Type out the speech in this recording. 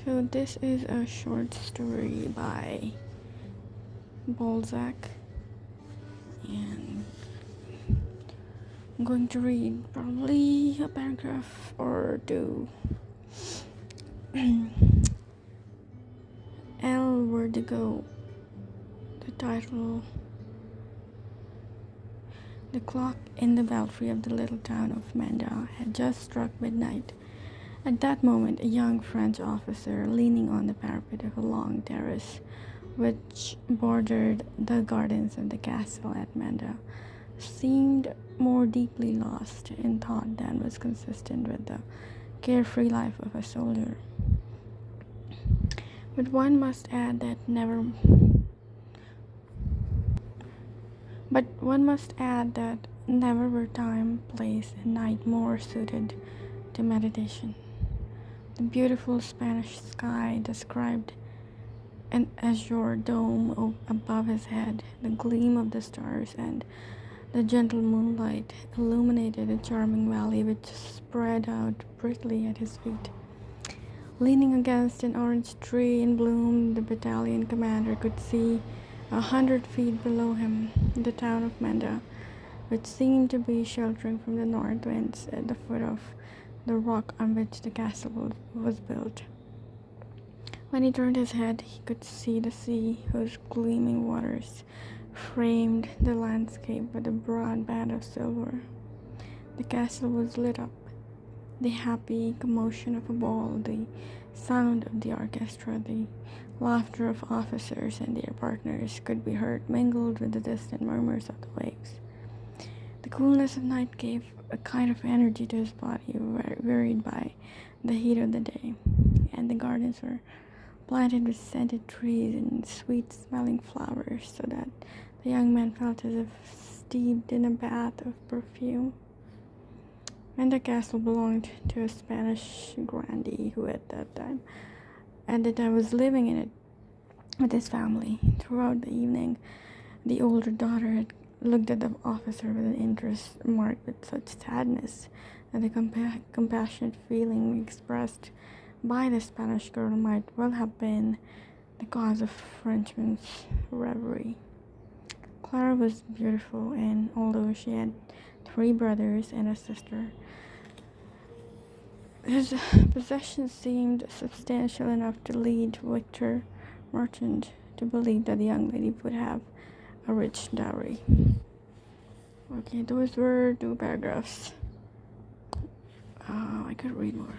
So this is a short story by Balzac, and I'm going to read probably a paragraph or two. Verdugo, the title. The clock in the belfry of the little town of Manda had just struck midnight. At that moment, a young French officer, leaning on the parapet of a long terrace which bordered the gardens of the castle at Manda, seemed more deeply lost in thought than was consistent with the carefree life of a soldier. But one must add that never were time, place, and night more suited to meditation. The beautiful Spanish sky described an azure dome above his head. The gleam of the stars and the gentle moonlight illuminated a charming valley which spread out brightly at his feet. Leaning against an orange tree in bloom, the battalion commander could see 100 feet below him the town of Manda, which seemed to be sheltering from the north winds at the foot of the rock on which the castle was built. When he turned his head, he could see the sea, whose gleaming waters framed the landscape with a broad band of silver. The castle was lit up. The happy commotion of a ball, the sound of the orchestra, the laughter of officers and their partners could be heard, mingled with the distant murmurs of the waves. The coolness of night gave a kind of energy to his body, wearied by the heat of the day, and the gardens were planted with scented trees and sweet-smelling flowers, so that the young man felt as if steeped in a bath of perfume. And the castle belonged to a Spanish grandee who at the time was living in it with his family. Throughout the evening, the older daughter had looked at the officer with an interest marked with such sadness that the compassionate feeling expressed by the Spanish girl might well have been the cause of Frenchman's reverie. Clara was beautiful, and although she had 3 brothers and a sister, his possessions seemed substantial enough to lead Victor Merchant to believe that the young lady would have a rich dowry. Okay, those were 2 paragraphs. I could read more.